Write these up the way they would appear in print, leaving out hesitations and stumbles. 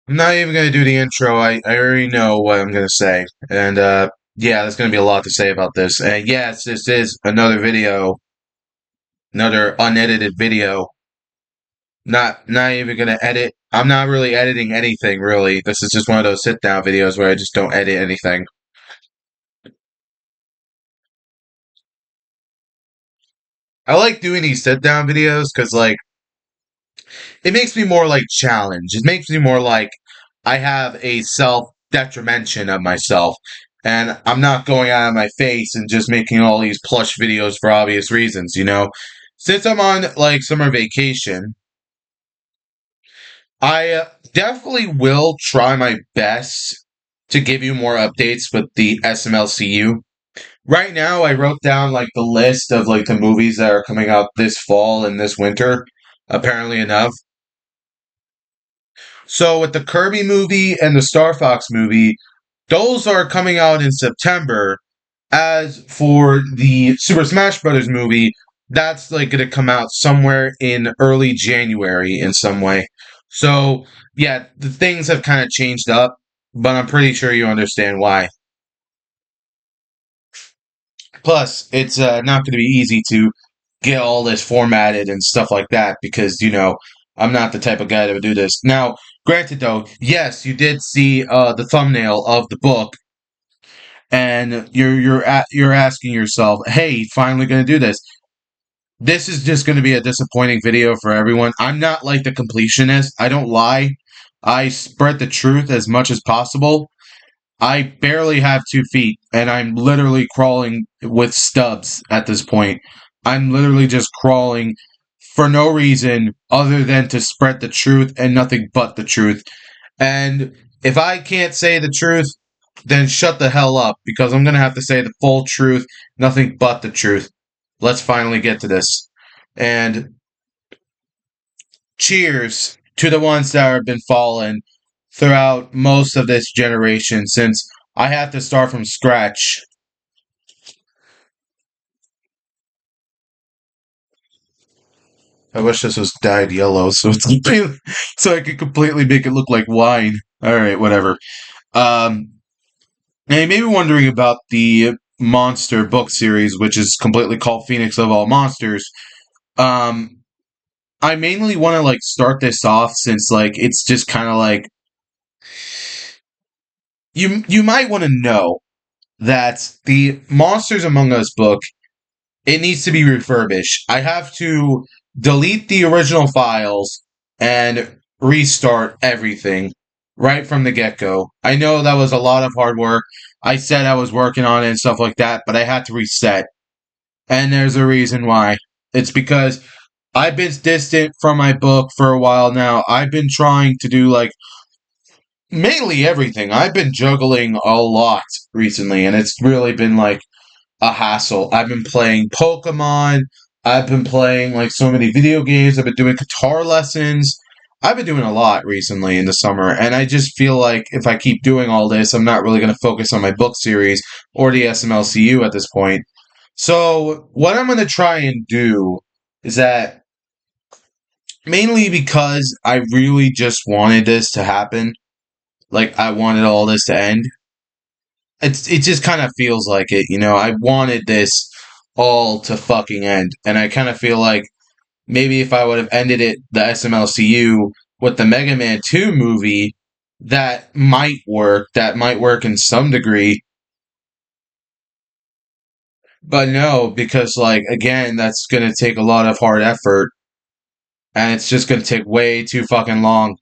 I'm not even gonna do the intro. I already know what I'm gonna say. And yeah, there's gonna be a lot to say about this. And yes, this is another video, another unedited video. Not even gonna edit. I'm not really editing anything really. This is just one of those sit down videos where I just don't edit anything. I like doing these sit down videos because like it makes me more like challenged. It makes me more like I have a self detrimentation of myself. And I'm not going out of my face and just making all these plush videos for obvious reasons, you know? Since I'm on like summer vacation, I definitely will try my best to give you more updates with the SMLCU. Right now, I wrote down like the list of like the movies that are coming out this fall and this winter, apparently enough. So with the Kirby movie and the Star Fox movie, those are coming out in September. As for the Super Smash Brothers movie, that's like going to come out somewhere in early January in some way. So yeah, the things have kind of changed up, but I'm pretty sure you understand why. Plus, it's not going to be easy to get all this formatted and stuff like that because I'm not the type of guy that would do this. Now, granted though, yes, you did see the thumbnail of the book, and you're asking yourself, "Hey, finally going to do this." This is just going to be a disappointing video for everyone. I'm not like the completionist. I don't lie. I spread the truth as much as possible. I barely have 2 feet, and I'm literally crawling with stubs at this point. I'm literally just crawling for no reason other than to spread the truth and nothing but the truth. And if I can't say the truth, then shut the hell up because I'm going to have to say the full truth, nothing but the truth. Let's finally get to this. And cheers to the ones that have been fallen throughout most of this generation since I have to start from scratch. I wish this was dyed yellow so so I could completely make it look like wine. All right, whatever. Now you may be wondering about the monster book series, which is completely called Phoenix of All Monsters. Um, I mainly want to like start this off since like it's just kind of like you might want to know that the Monsters Among Us book, it needs to be refurbished. I have to delete the original files and restart everything right from the get go. I know that was a lot of hard work. I said I was working on it and stuff like that, but I had to reset. And there's a reason why. It's because I've been distant from my book for a while now. I've been trying to do like mainly everything. I've been juggling a lot recently, and it's really been like a hassle. I've been playing Pokemon. I've been playing like so many video games. I've been doing guitar lessons. I've been doing a lot recently in the summer, and I just feel like if I keep doing all this, I'm not really going to focus on my book series or the SMLCU at this point. So, what I'm going to try and do is that mainly because I really just wanted this to happen, like I wanted all this to end. It just kind of feels like it, you know. I wanted this all to fucking end, and I kind of feel like maybe if I would have ended it the SMLCU with the Mega Man 2 movie, that might work. That might work in some degree. But no, because like again, that's gonna take a lot of hard effort, and it's just gonna take way too fucking long.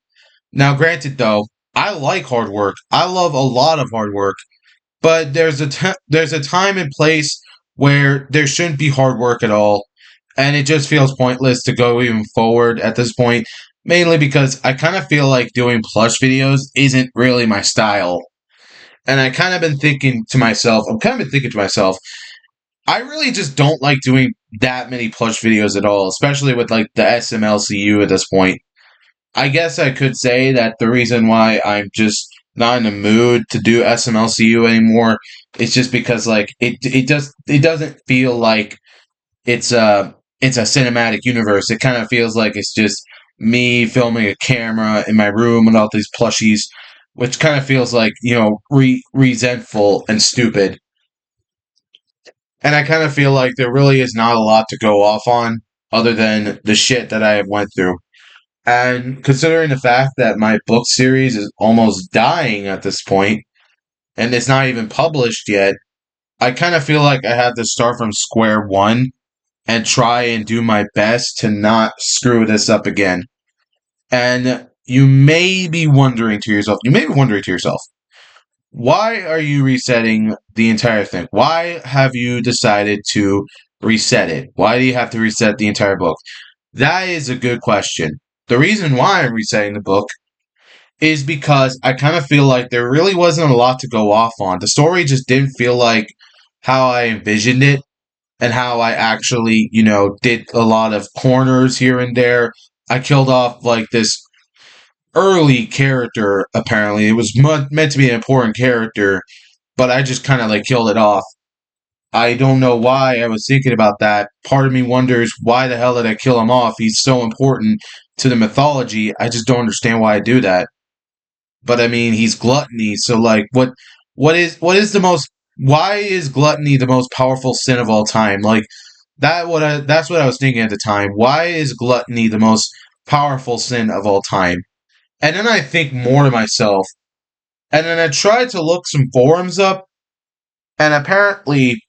Now, granted though, I like hard work. I love a lot of hard work. But there's a time and place where there shouldn't be hard work at all, and it just feels pointless to go even forward at this point. Mainly because I kind of feel like doing plush videos isn't really my style, and I kind of been thinking to myself, I really just don't like doing that many plush videos at all, especially with like the SMLCU at this point. I guess I could say that the reason why I'm just not in the mood to do SMLCU anymore is just because like it doesn't feel like it's a cinematic universe. It kind of feels like it's just me filming a camera in my room with all these plushies, which kind of feels like, resentful and stupid. And I kind of feel like there really is not a lot to go off on other than the shit that I have went through. And considering the fact that my book series is almost dying at this point, and it's not even published yet, I kind of feel like I have to start from square one and try and do my best to not screw this up again. And you may be wondering to yourself, why are you resetting the entire thing? Why have you decided to reset it? Why do you have to reset the entire book? That is a good question. The reason why I'm resetting the book is because I kind of feel like there really wasn't a lot to go off on. The story just didn't feel like how I envisioned it and how I actually, did a lot of corners here and there. I killed off like this early character, apparently. It was meant to be an important character, but I just kind of like killed it off. I don't know why I was thinking about that. Part of me wonders, why the hell did I kill him off? He's so important to the mythology. I just don't understand why I do that. But I mean, he's gluttony, so like what is the most why is gluttony the most powerful sin of all time? Like that's what I was thinking at the time. Why is gluttony the most powerful sin of all time? And then I think more to myself, and then I tried to look some forums up, and apparently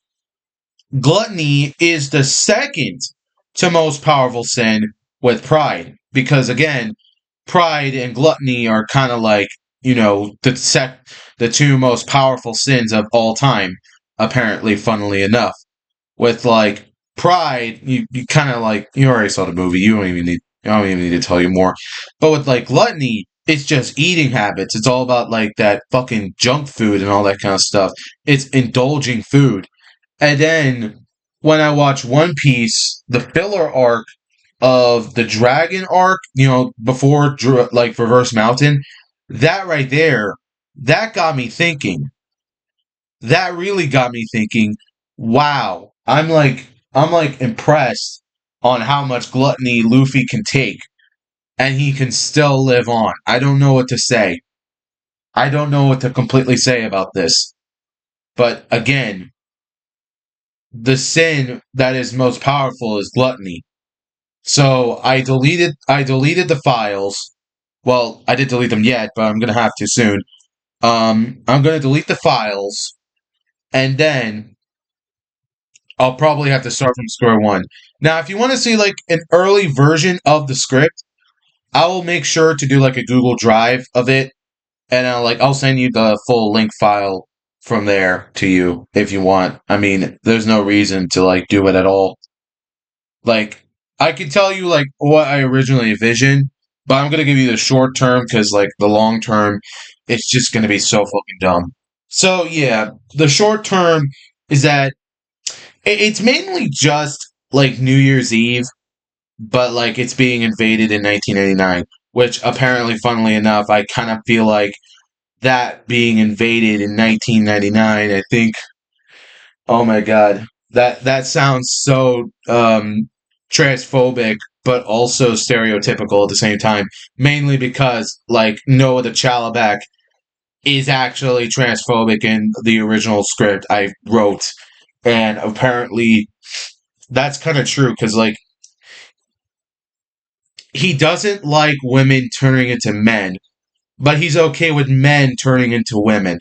gluttony is the second to most powerful sin with pride. Because again, pride and gluttony are kind of like, the two most powerful sins of all time, apparently, funnily enough. With like pride, you kind of like, you already saw the movie, I don't even need to tell you more. But with like gluttony, it's just eating habits. It's all about like that fucking junk food and all that kind of stuff. It's indulging food. And then when I watch One Piece, the filler arc of the dragon arc, before like Reverse Mountain, that right there, that got me thinking. That really got me thinking. Wow, I'm like impressed on how much gluttony Luffy can take, and he can still live on. I don't know what to say. I don't know what to completely say about this. But again, the sin that is most powerful is gluttony. So I deleted the files. Well, I didn't delete them yet, but I'm gonna have to soon. I'm gonna delete the files, and then I'll probably have to start from square one. Now, if you want to see like an early version of the script, I will make sure to do like a Google Drive of it, and I'll send you the full link file from there to you if you want. I mean, there's no reason to like do it at all. Like, I can tell you like what I originally envisioned, but I'm gonna give you the short term because like the long term, it's just gonna be so fucking dumb. So yeah, the short term is that it's mainly just like New Year's Eve, but like it's being invaded in 1989, which apparently, funnily enough, I kind of feel like that being invaded in 1999. I think, oh my god, that sounds so transphobic, but also stereotypical at the same time. Mainly because like Noah the Chalabak is actually transphobic in the original script I wrote, and apparently that's kind of true because like he doesn't like women turning into men, but he's okay with men turning into women.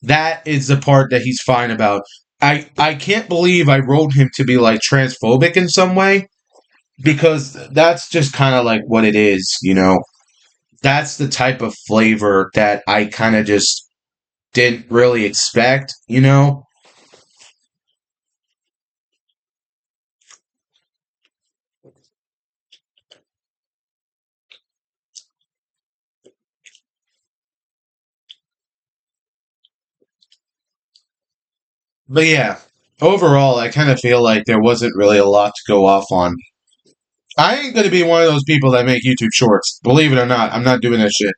That is the part that he's fine about. I can't believe I wrote him to be like transphobic in some way because that's just kind of like what it is. That's the type of flavor that I kind of just didn't really expect. But yeah, overall, I kind of feel like there wasn't really a lot to go off on. I ain't gonna be one of those people that make YouTube shorts. Believe it or not, I'm not doing that shit.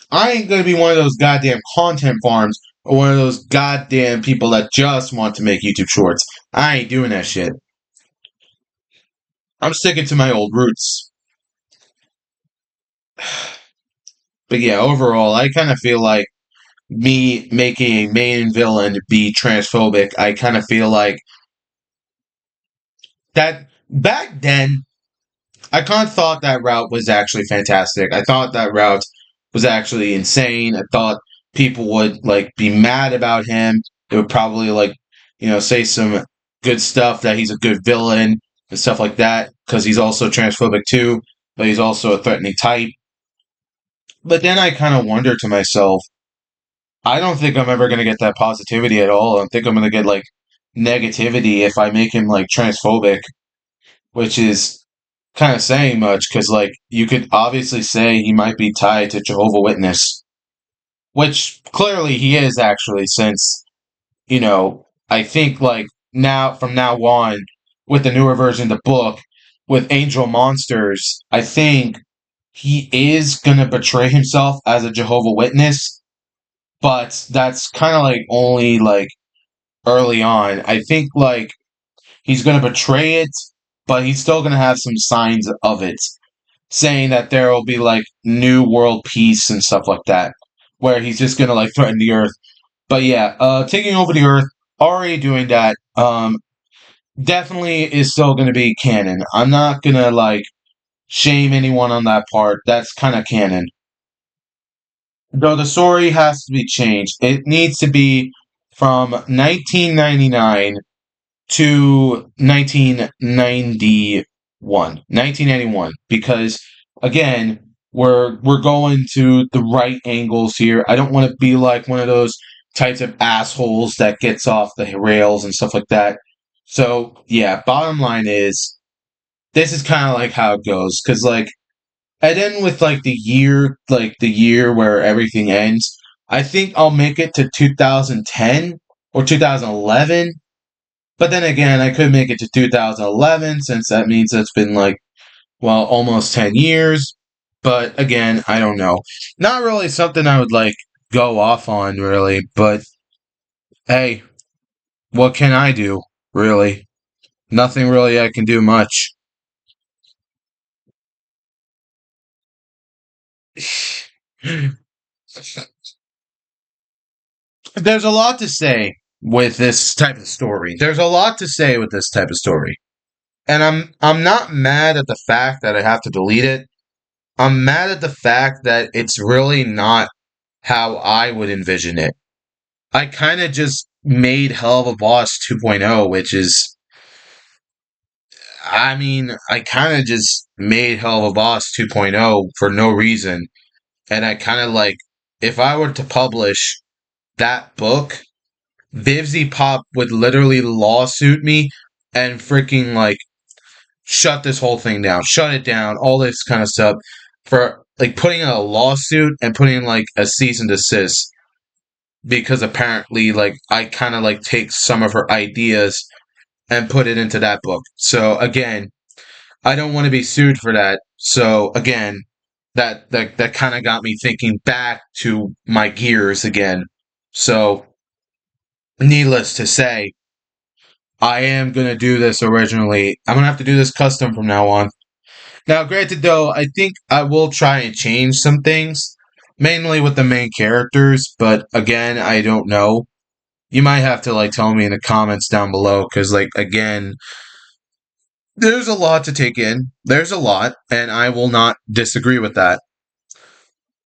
I ain't gonna be one of those goddamn content farms or one of those goddamn people that just want to make YouTube shorts. I ain't doing that shit. I'm sticking to my old roots. But yeah, overall, I kind of feel like me making a main villain be transphobic, I kind of feel like that back then, I kind of thought that route was actually fantastic. I thought that route was actually insane. I thought people would like be mad about him. They would probably like, say some good stuff that he's a good villain and stuff like that because he's also transphobic too, but he's also a threatening type. But then I kind of wonder to myself, I don't think I'm ever going to get that positivity at all. I think I'm going to get like negativity if I make him like transphobic, which is kind of saying much because like you could obviously say he might be tied to Jehovah Witness, which clearly he is actually since, I think like now from now on with the newer version of the book with Angel Monsters, I think he is going to betray himself as a Jehovah Witness, but that's kind of like only like early on. I think like he's going to betray it, but he's still going to have some signs of it, saying that there will be like new world peace and stuff like that, where he's just going to like threaten the Earth. But yeah, taking over the Earth, already doing that, definitely is still going to be canon. I'm not going to like shame anyone on that part. That's kind of canon. Though the story has to be changed. It needs to be from 1999 to 1991 because again we're going to the right angles here. I don't want to be like one of those types of assholes that gets off the rails and stuff like that. So yeah, bottom line is this is kind of like how it goes because like and then with like the year where everything ends, I think I'll make it to 2010 or 2011. But then again, I could make it to 2011 since that means it's been like, well, almost 10 years. But again, I don't know. Not really something I would like go off on, really. But hey, what can I do, really? Nothing really I can do much. There's a lot to say with this type of story. There's a lot to say with this type of story. And I'm not mad at the fact that I have to delete it. I'm mad at the fact that it's really not how I would envision it. I kind of just made Hell of a Boss 2.0, which is, I mean, I kind of just made Hell of a Boss 2.0 for no reason. And I kind of like, if I were to publish that book, Vivzy Pop would literally lawsuit me and freaking like shut this whole thing down, shut it down, all this kind of stuff for like putting in a lawsuit and putting in like a cease and desist because apparently like I kind of like take some of her ideas and put it into that book. So again, I don't want to be sued for that. So again, that kind of got me thinking back to my gears again. So needless to say, I am going to do this originally. I'm going to have to do this custom from now on. Now, granted, though, I think I will try and change some things, mainly with the main characters, but again, I don't know. You might have to, like, tell me in the comments down below, because, like, again, there's a lot to take in. There's a lot, and I will not disagree with that.